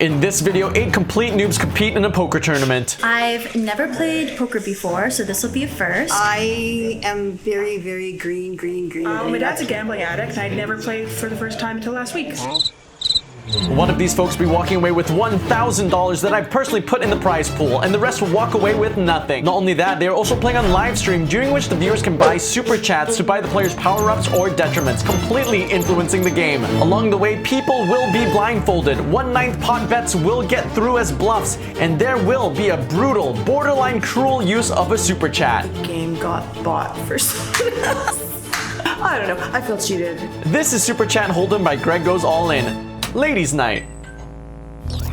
In this video, 8 complete noobs compete in a poker tournament. I've never played poker before, so this will be a first. I am very, very green. My dad's a gambling addict, and I'd never played for the first time until last week. One of these folks will be walking away with $1,000 that I've personally put in the prize pool, and the rest will walk away with nothing. Not only that, they are also playing on live stream, during which the viewers can buy super chats to buy the players' power-ups or detriments, completely influencing the game. Along the way, people will be blindfolded, 1/9 pot bets will get through as bluffs, and there will be a brutal, borderline cruel use of a super chat. Game got bought for someone else. I don't know, I feel cheated. This is Super Chat Hold'em by greggoesallin. Ladies' night.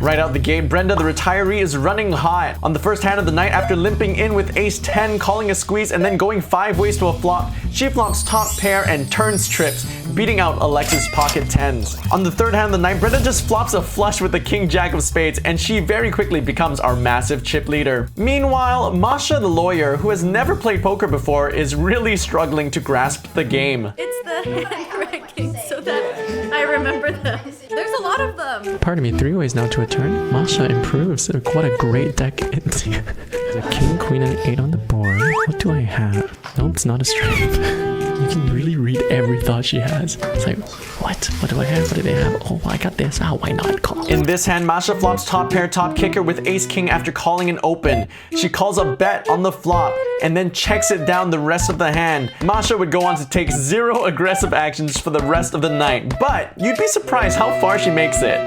Right out the gate, Brenda the retiree is running hot. On the first hand of the night, after limping in with ace 10, calling a squeeze, and then going 5 ways to a flop, she flops top pair and turns trips, beating out Alexa's pocket tens. On the third hand of the night, Brenda just flops a flush with the king jack of spades, and she very quickly becomes our massive chip leader. Meanwhile, Masha the lawyer, who has never played poker before, is really struggling to grasp the game. It's the hand ranking so that I remember them. There's a lot of them. Pardon me, 3 ways now to a turn. Masha improves. What a great deck. It's a king, queen, and 8 on the board. What do I have? Nope, it's not a straight. You can really read every thought she has. It's like, what? What do I have? What do they have? Oh, I got this. Oh, why not call? In this hand, Masha flops top pair, top kicker with ace king after calling an open. She calls a bet on the flop and then checks it down the rest of the hand. Masha would go on to take 0 aggressive actions for the rest of the night, but you'd be surprised how far she makes it.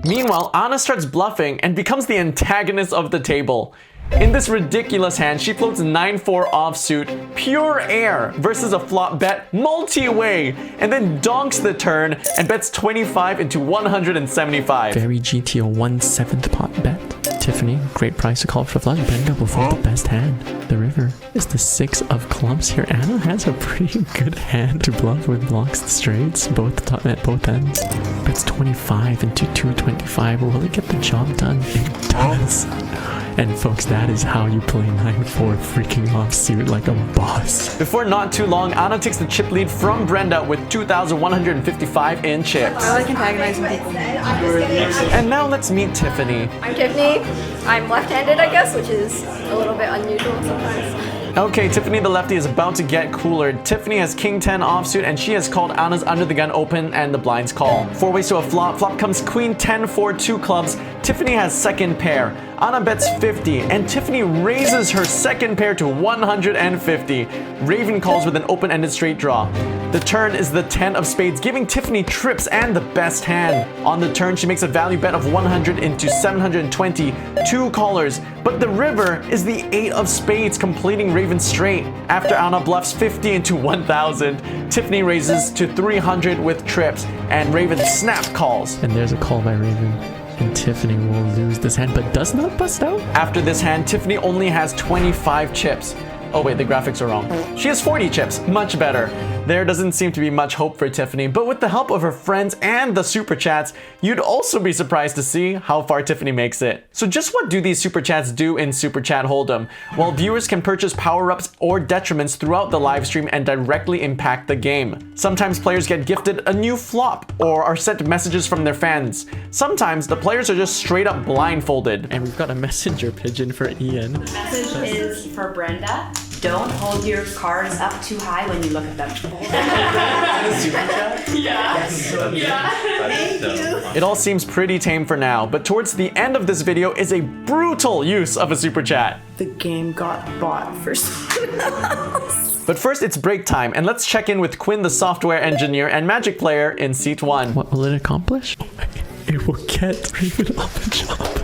Meanwhile, Anna starts bluffing and becomes the antagonist of the table. In this ridiculous hand, she floats 9-4 offsuit, pure air, versus a flop bet multi-way, and then donks the turn and bets 25 into 175. Very GTO 1/7 pot bet. Tiffany, great price to call for flush. Brenda will fold the best hand. The river is the 6 of clubs here. Anna has a pretty good hand to bluff with blocks the straights, both top at both ends. Bets 25 into 225. Will it get the job done? It does. And folks, that is how you play 9-4 freaking offsuit like a boss. Before not too long, Anna takes the chip lead from Brenda with 2,155 in chips. I like antagonizing people. And now let's meet Tiffany. I'm Tiffany. I'm left-handed, I guess, which is a little bit unusual sometimes. Okay, Tiffany the lefty is about to get cooler. Tiffany has king 10 offsuit and she has called Anna's under the gun open and the blinds call. 4 ways to a flop. Flop comes queen 10-4 2 clubs. Tiffany has second pair. Anna bets 50 and Tiffany raises her second pair to 150. Raven calls with an open-ended straight draw. The turn is the 10 of spades, giving Tiffany trips and the best hand. On the turn, she makes a value bet of 100 into 720, 2 callers, but the river is the 8 of spades, completing Raven's straight. After Anna bluffs 50 into 1,000, Tiffany raises to 300 with trips, and Raven snap calls. And there's a call by Raven. And Tiffany will lose this hand, but does not bust out. After this hand, Tiffany only has 25 chips. Oh wait, the graphics are wrong. She has 40 chips, much better. There doesn't seem to be much hope for Tiffany, but with the help of her friends and the super chats, you'd also be surprised to see how far Tiffany makes it. So just what do these super chats do in Super Chat Hold'em? Well, viewers can purchase power-ups or detriments throughout the live stream and directly impact the game. Sometimes players get gifted a new flop or are sent messages from their fans. Sometimes the players are just straight up blindfolded. And we've got a messenger pigeon for Ian. The message is for Brenda. Don't hold your cards up too high when you look at them. It all seems pretty tame for now, but towards the end of this video is a brutal use of a super chat. The game got bought for someone else. But first, it's break time, and let's check in with Quinn, the software engineer and magic player in seat 1. What will it accomplish? It will get Raven off the job.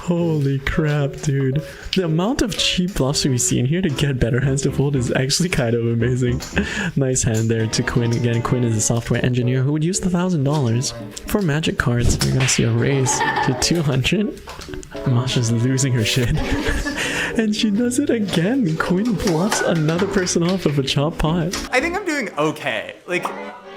Holy crap, dude. The amount of cheap bluffs we see in here to get better hands to fold is actually kind of amazing. Nice hand there to Quinn. Again, Quinn is a software engineer who would use the $1,000 for magic cards. You're gonna see a raise to 200. Masha's losing her shit. And she does it again. Quinn bluffs another person off of a chop pot. I think I'm doing okay. Like,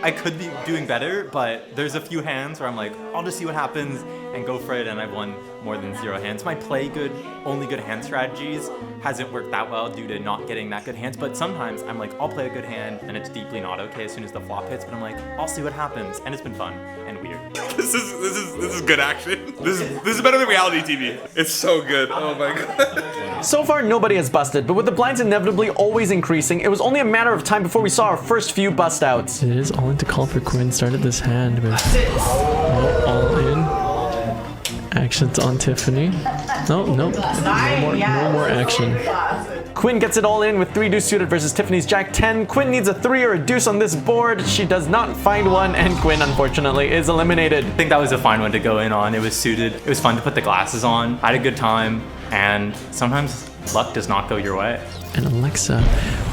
I could be doing better, but there's a few hands where I'm like, I'll just see what happens and go for it, and I've won more than 0 hands. My play good, only good hand strategies hasn't worked that well due to not getting that good hands, but sometimes I'm like, I'll play a good hand and it's deeply not okay as soon as the flop hits, but I'm like, I'll see what happens, and it's been fun and weird. This is good action. This is better than reality TV. It's so good. Oh my god. So far, nobody has busted, but with the blinds inevitably always increasing, it was only a matter of time before we saw our first few bust outs. It is all in to call for Quinn. Started this hand with all in. Actions on Tiffany. No more action. Quinn gets it all in with 3 deuce suited versus Tiffany's jack 10. Quinn needs a 3 or a deuce on this board. She does not find one, and Quinn, unfortunately, is eliminated. I think that was a fine one to go in on. It was suited. It was fun to put the glasses on. I had a good time, and sometimes luck does not go your way. And Alexa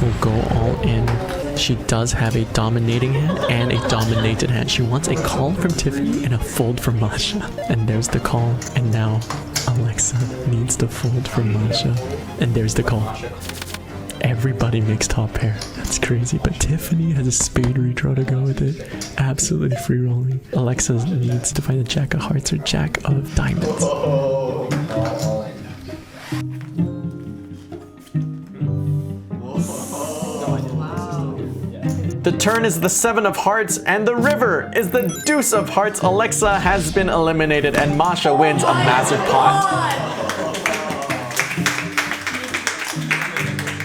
will go all in. She does have a dominating hand and a dominated hand. She wants a call from Tiffany and a fold from Masha. And there's the call. And now Alexa needs to fold from Masha. And there's the call. Everybody makes top pair. That's crazy. But Tiffany has a spade redraw to go with it. Absolutely free rolling. Alexa needs to find a jack of hearts or jack of diamonds. The turn is the 7 of hearts, and the river is the deuce of hearts. Alexa has been eliminated, and Masha wins a massive pot.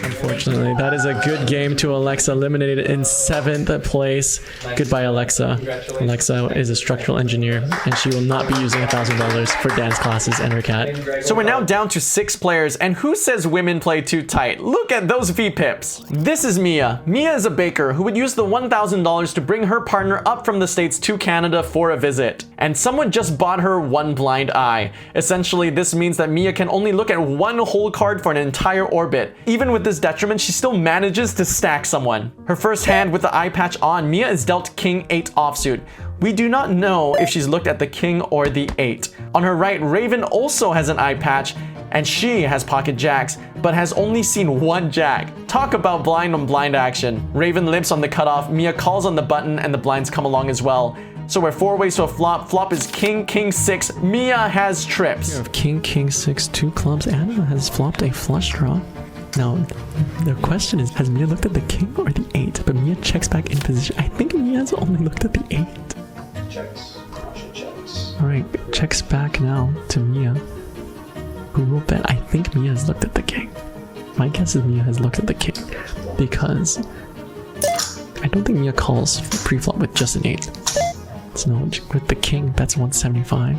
Unfortunately, that is a good game to Alexa, eliminated in 7th place. Goodbye, Alexa. Alexa is a structural engineer, and she will not be using $1,000 for dance classes and her cat. So we're now down to 6 players, and who says women play too tight? Look at those V-pips. This is Mia. Mia is a baker who would use the $1,000 to bring her partner up from the States to Canada for a visit. And someone just bought her 1 blind eye. Essentially, this means that Mia can only look at 1 whole card for an entire orbit. Even with this detriment, she still manages to stack someone. Her first hand with the eye patch on, Mia is dealt King 8 offsuit. We do not know if she's looked at the King or the 8. On her right, Raven also has an eye patch, and she has pocket jacks, but has only seen 1 jack. Talk about blind on blind action. Raven limps on the cutoff, Mia calls on the button, and the blinds come along as well. So we're 4 ways to a flop. Flop is King, King 6. Mia has trips. You have King, King 6, 2 clubs. Anna has flopped a flush draw. Now, the question is, has Mia looked at the King or the 8? But Mia checks back in position. I think Mia's only looked at the 8. Checks. Alright, checks back now to Mia, who will bet. I think Mia has looked at the King. My guess is Mia has looked at the King, because I don't think Mia calls pre-flop with just an 8. So no, with the King, bets 175.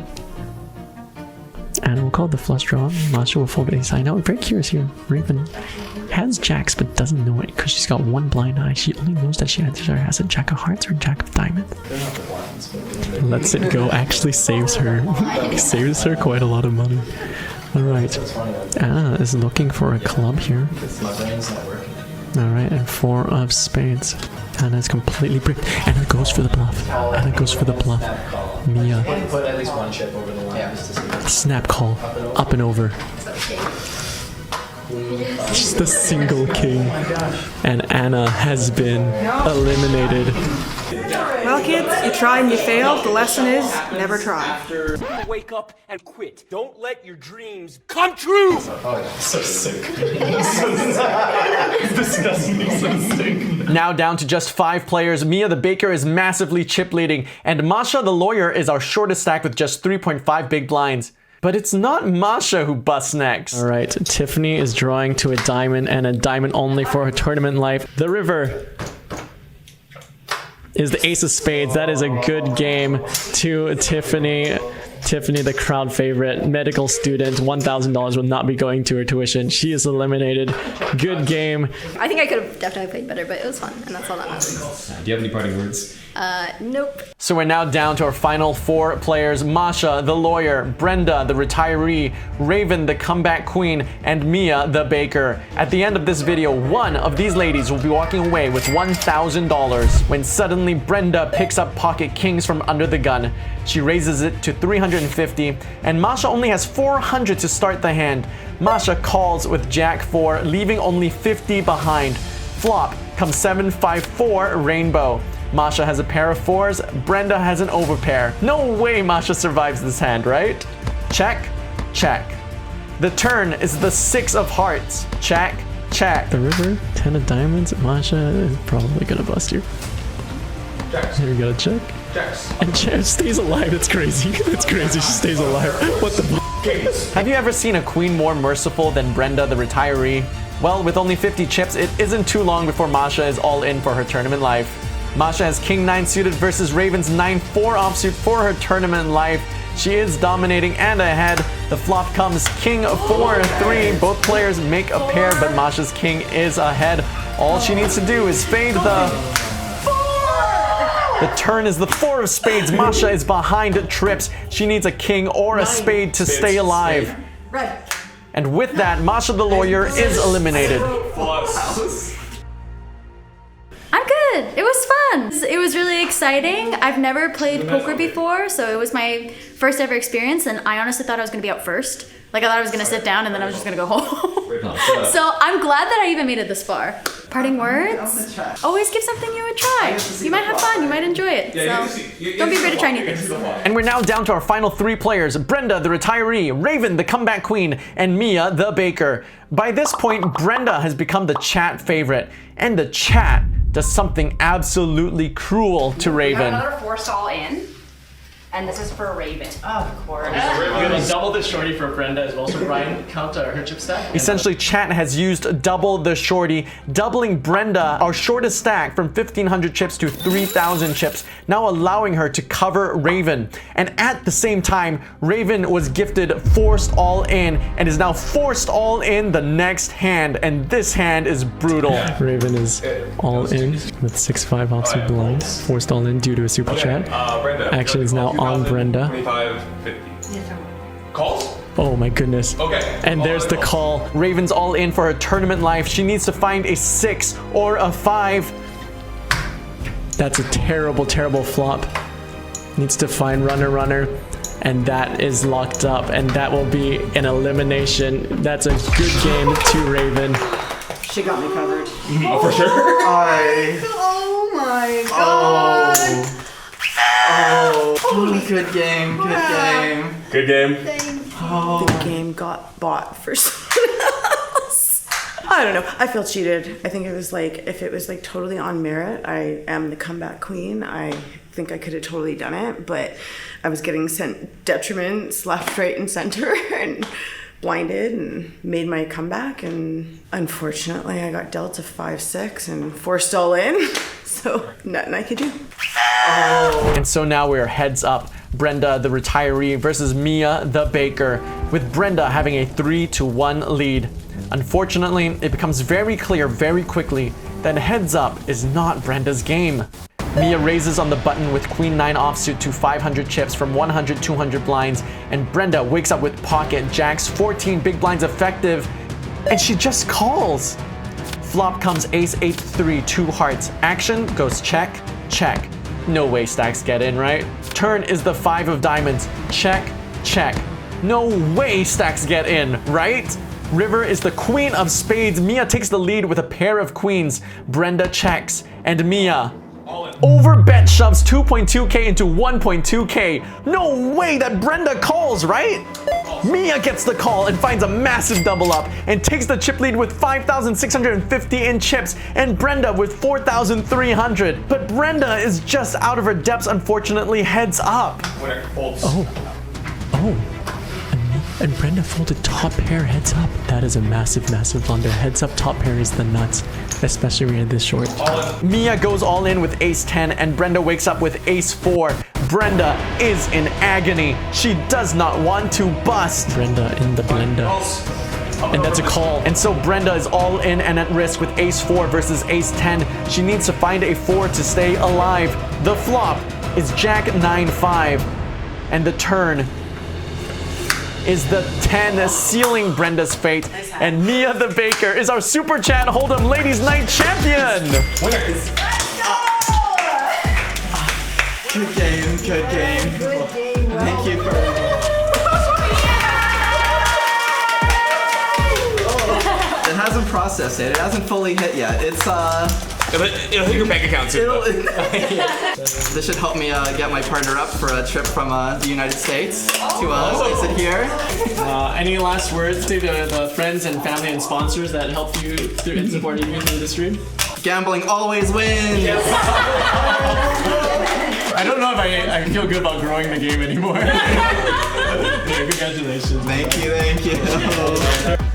Anna will call the flush draw. Masha will fold ace high. Now, I'm very curious here. Raven has jacks but doesn't know it because she's got 1 blind eye. She only knows that she either has a jack of hearts or a jack of diamonds. Lets it go. Actually saves her. Saves her quite a lot of money. Alright. Anna is looking for a club here. Alright, and 4 of spades. Anna is completely bricked. Anna goes for the bluff. Anna goes for the bluff. Mia. Put at least 1 chip over the line. Snap call. Up and over. Just a single king. And Anna has been eliminated. Well, kids, you tried and you failed. The lesson is never try. Wake up and quit. Don't let your dreams come true. Oh, yeah. So sick. Disgusting. So sick. Now down to just 5 players. Mia the baker is massively chip leading, and Masha the lawyer is our shortest stack with just 3.5 big blinds. But it's not Masha who busts next. Alright, Tiffany is drawing to a diamond, and a diamond only for her tournament life. The river is the ace of spades. That is a good game to Tiffany. Tiffany, the crowd favorite, medical student, $1,000 will not be going to her tuition. She is eliminated. Good game. I think I could have definitely played better, but it was fun, and that's all that matters. Do you have any parting words? Nope. So we're now down to our final 4 players. Masha, the lawyer, Brenda, the retiree, Raven, the comeback queen, and Mia, the baker. At the end of this video, one of these ladies will be walking away with $1,000 when suddenly Brenda picks up pocket kings from under the gun. She raises it to 350, and Masha only has 400 to start the hand. Masha calls with Jack 4, leaving only 50 behind. Flop comes 7-5-4 rainbow. Masha has a pair of 4s. Brenda has an overpair. No way Masha survives this hand, right? Check, check. The turn is the 6 of hearts. Check, check. The river, 10 of diamonds. Masha is probably gonna bust you. Jacks. Here we go, check. Jacks. And Cher stays alive. That's crazy. That's crazy. She stays alive. What the f? Have you ever seen a queen more merciful than Brenda the retiree? Well, with only 50 chips, it isn't too long before Masha is all in for her tournament life. Masha has King 9 suited versus Raven's 9-4 offsuit for her tournament life. She is dominating and ahead. The flop comes King 4-3. Both players make a pair, but Masha's King is ahead. All she needs to do is fade the... The turn is the 4 of spades. Masha is behind trips. She needs a king or a spade to stay alive. Red. And with that, Masha the lawyer is eliminated. I'm good. It was fun. It was really exciting. I've never played poker before, so it was my first ever experience, and I honestly thought I was gonna be out first. Like, I thought I was gonna sit down and then I was just gonna go home. So I'm glad that I even made it this far. Parting words? Always give something you a try. You might have fun, you might enjoy it. So don't be afraid to try new things. And we're now down to our final 3 players: Brenda the retiree, Raven the comeback queen, and Mia the baker. By this point, Brenda has become the chat favorite, and the chat does something absolutely cruel to Raven. Another forced all in. And this is for Raven. Of course. We're gonna double the shorty for Brenda as well. So Brian, count her chip stack. Essentially, chat has used double the shorty, doubling Brenda, our shortest stack, from 1,500 chips to 3,000 chips, now allowing her to cover Raven. And at the same time, Raven was gifted forced all in and is now forced all in the next hand. And this hand is brutal. Raven is all in with 6-5 offsuit blind, forced all in due to a super chat. Brenda. Action is now on Brenda. 25, 50. Calls? Oh my goodness. Okay. And there's the call. Raven's all in for her tournament life. She needs to find a 6 or a 5. That's a terrible, terrible flop. Needs to find runner. And that is locked up. And that will be an elimination. That's a good game to Raven. She got me covered. Oh, for sure. Oh my god. Oh, good game, good game. Good game. The game got bought for someone else. I don't know. I feel cheated. I think it was like, if it was like totally on merit, I am the comeback queen. I think I could have totally done it, but I was getting sent detriments left, right, and center, and blinded and made my comeback, and unfortunately I got dealt a 5-6 and forced all in, so nothing I could do. And so now we're heads up. Brenda the retiree versus Mia the baker, with Brenda having a 3-1 lead. Unfortunately, it becomes very clear very quickly that heads up is not Brenda's game. Mia raises on the button with Queen 9 offsuit to 500 chips from 100-200 blinds, and Brenda wakes up with pocket jacks, 14 big blinds effective, and she just calls. Flop comes ace 8-3, 2 hearts. Action goes check, check. No way stacks get in, right? Turn is the 5 of diamonds. Check, check. No way stacks get in, right? River is the queen of spades. Mia takes the lead with a pair of queens. Brenda checks, and Mia over bet shoves 2.2k into 1.2k. No way that Brenda calls, right? Mia gets the call and finds a massive double up and takes the chip lead with 5,650 in chips, and Brenda with 4,300. But Brenda is just out of her depths, unfortunately. Heads up. And Brenda folded top pair heads up. That is a massive, massive blunder. Heads up top pair is the nuts, especially when you're this short. Mia goes all in with ace 10, and Brenda wakes up with ace 4. Brenda is in agony. She does not want to bust. Brenda in the blender. And that's a call. And so Brenda is all in and at risk with ace 4 versus ace 10. She needs to find a 4 to stay alive. The flop is jack 9-5. And the turn is the 10, sealing Brenda's fate. And Mia the baker is our super chat hold'em ladies night champion. Good game, good game. Good game. Well Thank you for... It hasn't processed it. It hasn't fully hit yet. It's It'll hit your bank account soon. This should help me get my partner up for a trip from the United States to visit here. Any last words to the friends and family and sponsors that helped you through and supported you through the stream? Gambling always wins. I don't know if I feel good about growing the game anymore. Yeah, congratulations. Thank you.